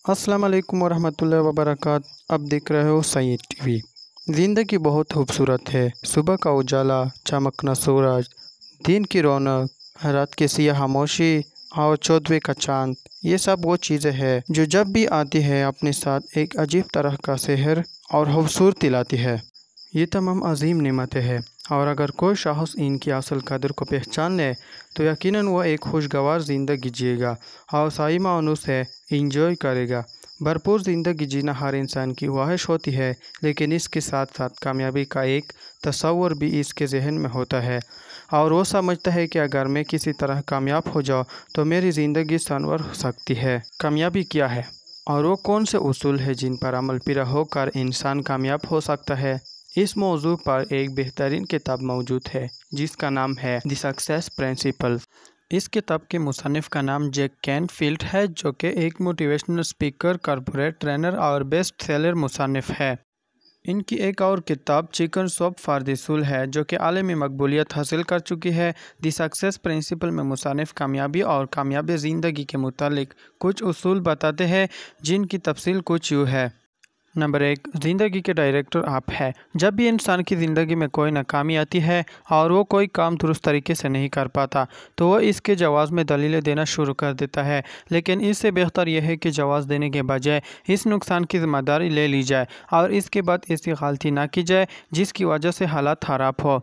अस्सलाम वालेकुम वरहमतुल्लाहि वबरकात। अब देख रहे हो सईद टीवी। ज़िंदगी बहुत खूबसूरत है। सुबह का उजाला, चमकना सूरज, दिन की रौनक, रात की सियाह खामोशी और चौदहवें का चांद, ये सब वो चीज़ें हैं जो जब भी आती है अपने साथ एक अजीब तरह का सहर और खूबसूरती लाती है। ये तमाम अजीम नेमतें हैं और अगर कोई शख्स इनकी असल कदर को पहचान ले तो यकीनन वह एक खुशगवार ज़िंदगी जिएगा और सही मायनों से इंजॉय करेगा। भरपूर ज़िंदगी जीना हर इंसान की ख्वाहिश होती है, लेकिन इसके साथ साथ कामयाबी का एक तस्वर भी इसके जहन में होता है और वो समझता है कि अगर मैं किसी तरह कामयाब हो जाऊँ तो मेरी ज़िंदगी संवर सकती है। कामयाबी क्या है और वो कौन से उसूल हैं जिन पर अमल पेरा होकर इंसान कामयाब हो सकता है? इस मौजू पर एक बेहतरीन किताब मौजूद है जिसका नाम है द सक्सेस प्रिंसिपल। इस किताब के मुसन्निफ़ का नाम जैक कैनफील्ड है, जो कि एक मोटिवेशनल स्पीकर, कॉर्पोरेट ट्रेनर और बेस्ट सेलर मुसन्निफ़ है। इनकी एक और किताब Chicken Soup for the Soul है, जो कि आलमी मकबूलियत हासिल कर चुकी है। द सक्सेस प्रिंसिपल में मुसन्निफ़ कामयाबी और कामयाब ज़िंदगी के मुतालिक कुछ उसूल बताते हैं, जिनकी तफसील कुछ यूँ है। नंबर 1, ज़िंदगी के डायरेक्टर आप है। जब भी इंसान की ज़िंदगी में कोई नाकामी आती है और वो कोई काम दुरुस्त तरीके से नहीं कर पाता तो वह इसके जवाब में दलीलें देना शुरू कर देता है, लेकिन इससे बेहतर यह है कि जवाब देने के बजाय इस नुकसान की जिम्मेदारी ले ली जाए और इसके बाद ऐसी गलती ना की जाए जिसकी वजह से हालात ख़राब हो।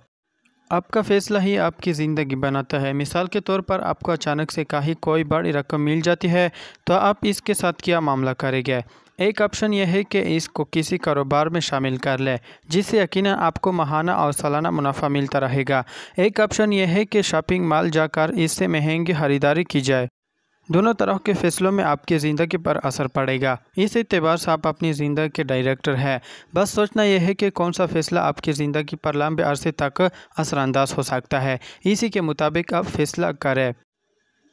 आपका फैसला ही आपकी ज़िंदगी बनाता है। मिसाल के तौर पर आपको अचानक से कहीं कोई बड़ी रकम मिल जाती है तो आप इसके साथ क्या मामला करेंगे? एक ऑप्शन यह है कि इसको किसी कारोबार में शामिल कर लें, जिससे यकीनन आपको माहाना और सालाना मुनाफा मिलता रहेगा। एक ऑप्शन यह है कि शॉपिंग मॉल जाकर इससे महंगी खरीदारी की जाए। दोनों तरह के फैसलों में आपकी ज़िंदगी पर असर पड़ेगा। इस एतबार से आप अपनी ज़िंदगी के डायरेक्टर हैं। बस सोचना यह है कि कौन सा फैसला आपकी ज़िंदगी पर लंबे अरसे तक असरअंदाज हो सकता है। इसी के मुताबिक आप फैसला करें।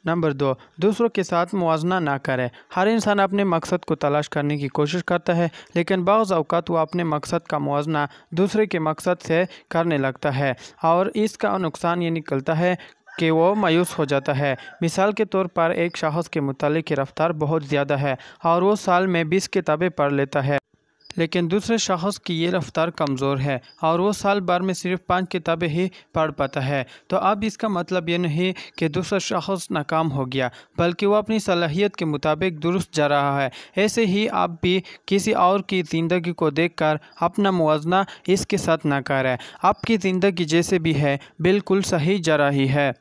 नंबर 2, दूसरों के साथ मुआवजा ना करें। हर इंसान अपने मकसद को तलाश करने की कोशिश करता है, लेकिन बाज़ औक़ात वो अपने मकसद का मुआवजा दूसरे के मकसद से करने लगता है और इसका नुकसान ये निकलता है कि वो मायूस हो जाता है। मिसाल के तौर पर एक शख्स के मुतालिक की रफ्तार बहुत ज़्यादा है और वो साल में 20 किताबें पढ़ लेता है, लेकिन दूसरे शख्स की ये रफ्तार कमज़ोर है और वो साल भर में सिर्फ 5 किताबें ही पढ़ पाता है। तो अब इसका मतलब ये नहीं कि दूसरा शख्स नाकाम हो गया, बल्कि वो अपनी सलाहियत के मुताबिक दुरुस्त जा रहा है। ऐसे ही आप भी किसी और की ज़िंदगी को देखकर अपना मुवाजना इसके साथ ना करें। आपकी ज़िंदगी जैसे भी है बिल्कुल सही जा रही है।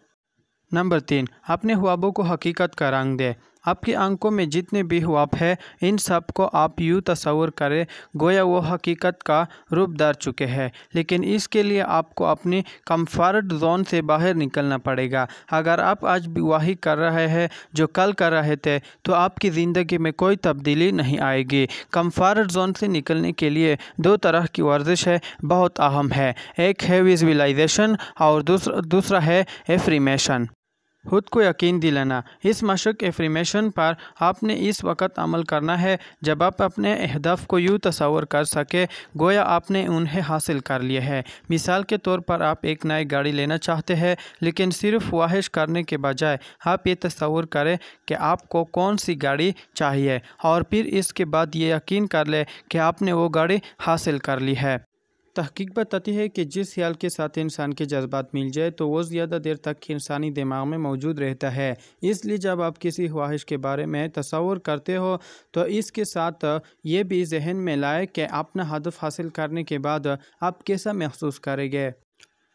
नंबर 3, अपने ख्वाबों को हकीकत का रंग दें। आपकी आंखों में जितने भी ख्वाब हैं, इन सब को आप यूँ तस्वर करें गोया वो हकीकत का रूप धर चुके हैं, लेकिन इसके लिए आपको अपनी कंफर्ट जोन से बाहर निकलना पड़ेगा। अगर आप आज भी वही कर रहे हैं जो कल कर रहे थे तो आपकी ज़िंदगी में कोई तब्दीली नहीं आएगी। कंफर्ट जोन से निकलने के लिए 2 तरह की वर्जिश है, बहुत अहम है। एक है विजुअलाइजेशन और दूसरा है एफर्मेशन। खुद को यकीन दिलाना। इस मशक एफर्मेशन पर आपने इस वक्त अमल करना है जब आप अपने अहदाफ को यूँ तस्वर कर सके गोया आपने उन्हें हासिल कर लिया है। मिसाल के तौर पर आप एक नई गाड़ी लेना चाहते हैं, लेकिन सिर्फ ख्वाहिश करने के बजाय आप ये तस्वर करें कि आपको कौन सी गाड़ी चाहिए और फिर इसके बाद ये यकीन कर ले कि आपने वो गाड़ी हासिल कर ली है। तहकीक बताती है कि जिस ख्याल के साथ इंसान के जज्बात मिल जाए तो वो ज़्यादा देर तक इंसानी दिमाग में मौजूद रहता है। इसलिए जब आप किसी ख्वाहिश के बारे में तस्वर करते हो तो इसके साथ ये भी जहन में लाए कि अपना हदफ हासिल करने के बाद आप कैसा महसूस करेंगे।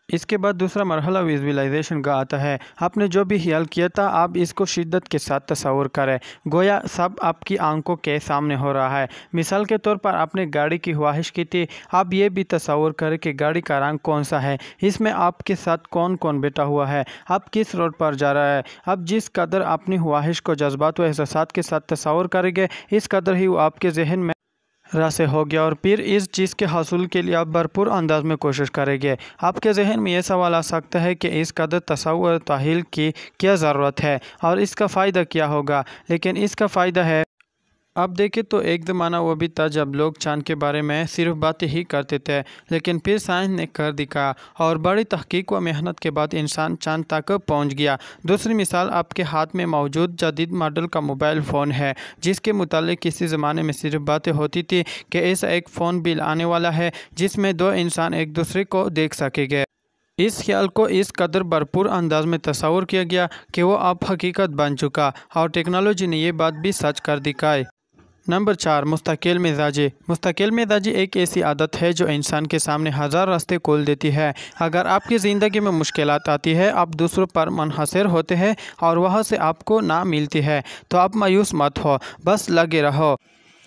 इसके बाद दूसरा मरहला विजुअलाइजेशन का आता है। आपने जो भी ख्याल किया था आप इसको शिद्दत के साथ तस्वर करें गोया सब आपकी आंखों के सामने हो रहा है। मिसाल के तौर पर आपने गाड़ी की ख्वाहिश की थी, आप ये भी तस्वर करें कि गाड़ी का रंग कौन सा है, इसमें आपके साथ कौन कौन बैठा हुआ है, आप किस रोड पर जा रहा है। अब जिस कदर अपनी ख्वाहिश को जज्बात व एहसासात के साथ तस्वर करेंगे इस कदर ही वो आपके जहन में रसे हो गया और फिर इस चीज़ के हासिल के लिए आप भरपूर अंदाज में कोशिश करेंगे। आपके जहन में यह सवाल आ सकता है कि इस कदर तसव्वुर ताहील की क्या ज़रूरत है और इसका फ़ायदा क्या होगा, लेकिन इसका फ़ायदा है अब देखें तो एक ज़माना वो भी था जब लोग चाँद के बारे में सिर्फ बातें ही करते थे, लेकिन फिर साइंस ने कर दिखाया और बड़ी तहकीक व मेहनत के बाद इंसान चाँद तक पहुंच गया। दूसरी मिसाल आपके हाथ में मौजूद जदीद मॉडल का मोबाइल फ़ोन है, जिसके मुतालिक किसी ज़माने में सिर्फ बातें होती थी कि ऐसा एक फ़ोन भी आने वाला है जिसमें दो इंसान एक दूसरे को देख सकेंगे। इस ख्याल को इस कदर भरपूर अंदाज में तस्वुर किया गया कि वो अब हकीकत बन चुका और टेक्नोलॉजी ने ये बात भी सच कर दिखाई। नंबर 4, मुस्तकिल मिजाजी। मुस्तकिल मिजाजी एक ऐसी आदत है जो इंसान के सामने हज़ार रास्ते खोल देती है। अगर आपकी ज़िंदगी में मुश्किलात आती है, आप दूसरों पर मुनहसर होते हैं और वहाँ से आपको ना मिलती है, तो आप मायूस मत हो, बस लगे रहो।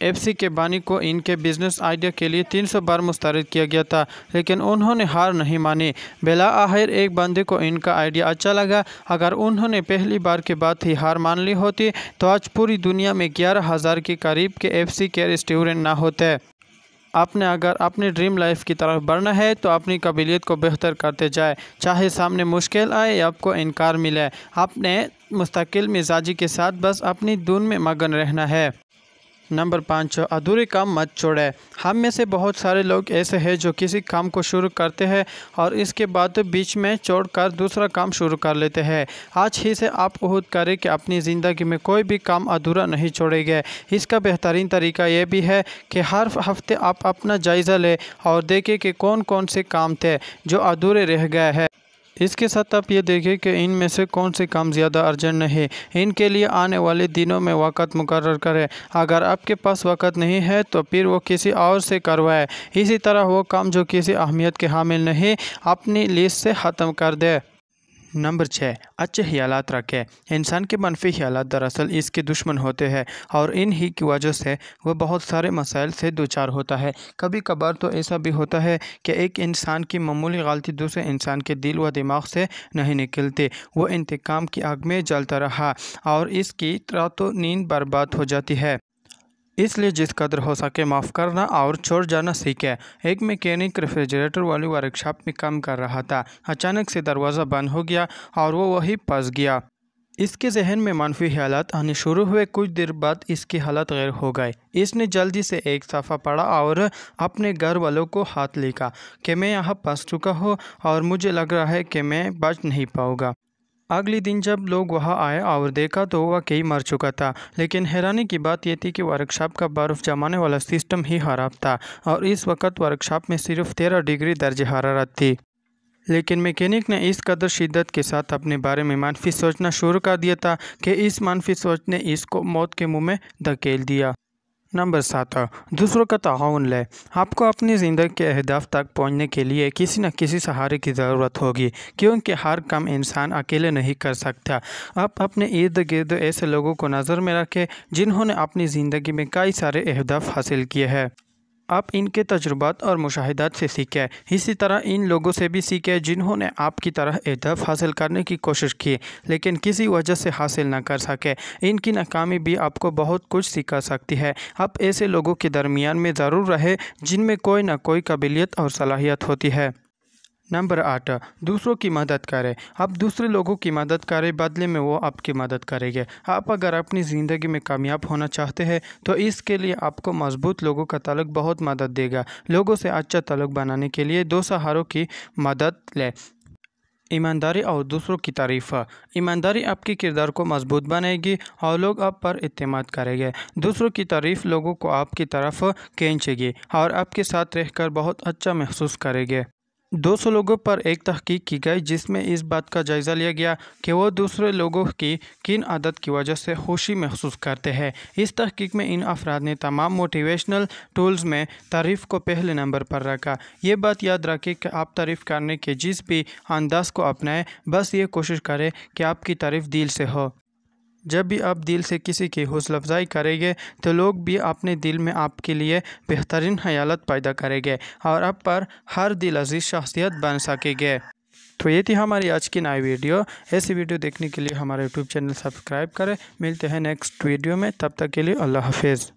एफसी के बानी को इनके बिजनेस आइडिया के लिए 300 बार मुस्तरद किया गया था, लेकिन उन्होंने हार नहीं मानी। बेला आखिर एक बंदे को इनका आइडिया अच्छा लगा। अगर उन्होंने पहली बार के बाद ही हार मान ली होती तो आज पूरी दुनिया में 11,000 के करीब के एफसी के रेस्टोरेंट ना होते। आपने अगर अपनी ड्रीम लाइफ की तरफ बढ़ना है तो अपनी काबिलियत को बेहतर करते जाए, चाहे सामने मुश्किल आए या आपको इनकार मिले। आपने मुस्तकिल मिजाजी के साथ बस अपनी धुन में मगन रहना है। नंबर 5, अधूरे काम मत छोड़े। हम में से बहुत सारे लोग ऐसे हैं जो किसी काम को शुरू करते हैं और इसके बाद बीच में छोड़कर दूसरा काम शुरू कर लेते हैं। आज ही से आप उम्मीद करें कि अपनी ज़िंदगी में कोई भी काम अधूरा नहीं छोड़ेंगे। इसका बेहतरीन तरीका यह भी है कि हर हफ्ते आप अपना जायज़ा लें और देखें कि कौन कौन से काम थे जो अधूरे रह गए हैं। इसके साथ आप ये देखें कि इनमें से कौन से काम ज़्यादा अर्जेंट नहीं, इनके लिए आने वाले दिनों में वक़्त मुकर्रर करें। अगर आपके पास वक़्त नहीं है तो फिर वो किसी और से करवाएं। इसी तरह वो काम जो किसी अहमियत के हामिल नहीं, अपनी लिस्ट से ख़त्म कर दे। नंबर 6, अच्छे ख्यालात रखें। इंसान के मनफी ख्यालात दरअसल इसके दुश्मन होते हैं और इन ही की वजह से वह बहुत सारे मसाइल से दूचार होता है। कभी कभार तो ऐसा भी होता है कि एक इंसान की मामूली गलती दूसरे इंसान के दिल व दिमाग से नहीं निकलती। वो इंतकाम की आग में जलता रहा और इसकी रातों नींद बर्बाद हो जाती है। इसलिए जिस कदर हो सके माफ़ करना और छोड़ जाना सीखे। एक मैकेनिक रेफ्रिजरेटर वाली वर्कशॉप में काम कर रहा था। अचानक से दरवाज़ा बंद हो गया और वो वहीं फंस गया। इसके जहन में मनफी ख्यालात आने शुरू हुए। कुछ देर बाद इसकी हालत गैर हो गई। इसने जल्दी से एक सफ़ा पढ़ा और अपने घर वालों को हाथ लिखा कि मैं यहाँ फंस चुका हूँ और मुझे लग रहा है कि मैं बच नहीं पाऊँगा। अगले दिन जब लोग वहां आए और देखा तो वह कई मर चुका था, लेकिन हैरानी की बात यह थी कि वर्कशॉप का बर्फ़ जमाने वाला सिस्टम ही ख़राब था और इस वक्त वर्कशॉप में सिर्फ 13 डिग्री दर्ज हरारत थी। लेकिन मैकेनिक ने इस कदर शिद्दत के साथ अपने बारे में मनफी सोचना शुरू कर दिया था कि इस मनफी सोच ने इसको मौत के मुँह में धकेल दिया। नंबर 7, दूसरों का ताउन लें। आपको अपनी ज़िंदगी के अहदाफ तक पहुंचने के लिए किसी न किसी सहारे की ज़रूरत होगी, क्योंकि हर काम इंसान अकेले नहीं कर सकता। आप अपने इर्द गिर्द ऐसे लोगों को नज़र में रखें जिन्होंने अपनी ज़िंदगी में कई सारे अहदाफ हासिल किए हैं। आप इनके तजुर्बात और मुशाहिदात से सीखें। इसी तरह इन लोगों से भी सीखें जिन्होंने आपकी तरह अहदाफ हासिल करने की कोशिश की लेकिन किसी वजह से हासिल ना कर सके। इनकी नाकामी भी आपको बहुत कुछ सिखा सकती है। आप ऐसे लोगों के दरमियान में ज़रूर रहें जिनमें कोई ना कोई काबिलियत और सलाहियत होती है। नंबर 8, दूसरों की मदद करें। आप दूसरे लोगों की मदद करें, बदले में वो आपकी मदद करेंगे। आप अगर अपनी ज़िंदगी में कामयाब होना चाहते हैं तो इसके लिए आपको मजबूत लोगों का ताल्लुक बहुत मदद देगा। लोगों से अच्छा ताल्लुक बनाने के लिए 2 सहारों की मदद लें, ईमानदारी और दूसरों की तारीफ़। ईमानदारी आपके किरदार को मजबूत बनाएगी और लोग आप पर इत्तेमाद करेंगे। दूसरों की तारीफ़ लोगों को आपकी तरफ खींचेगी और आपके साथ रहकर बहुत अच्छा महसूस करेंगे। 200 लोगों पर एक तहकीक की गई जिसमें इस बात का जायज़ा लिया गया कि वो दूसरे लोगों की किन आदत की वजह से खुशी महसूस करते हैं। इस तहकीक में इन अफराद ने तमाम मोटिवेशनल टूल्स में तारीफ़ को पहले नंबर पर रखा। ये बात याद रखें कि आप तारीफ़ करने के जिस भी अंदाज़ को अपनाएं, बस ये कोशिश करें कि आपकी तारीफ़ दिल से हो। जब भी आप दिल से किसी की हौसला अफजाई करेंगे तो लोग भी अपने दिल में आपके लिए बेहतरीन ख्यालात पैदा करेंगे और आप पर हर दिल अजीज़ शख्सियत बन सकेंगे। तो ये थी हमारी आज की नई वीडियो। ऐसी वीडियो देखने के लिए हमारे यूट्यूब चैनल सब्सक्राइब करें। मिलते हैं नेक्स्ट वीडियो में, तब तक के लिए अल्लाह हाफिज़।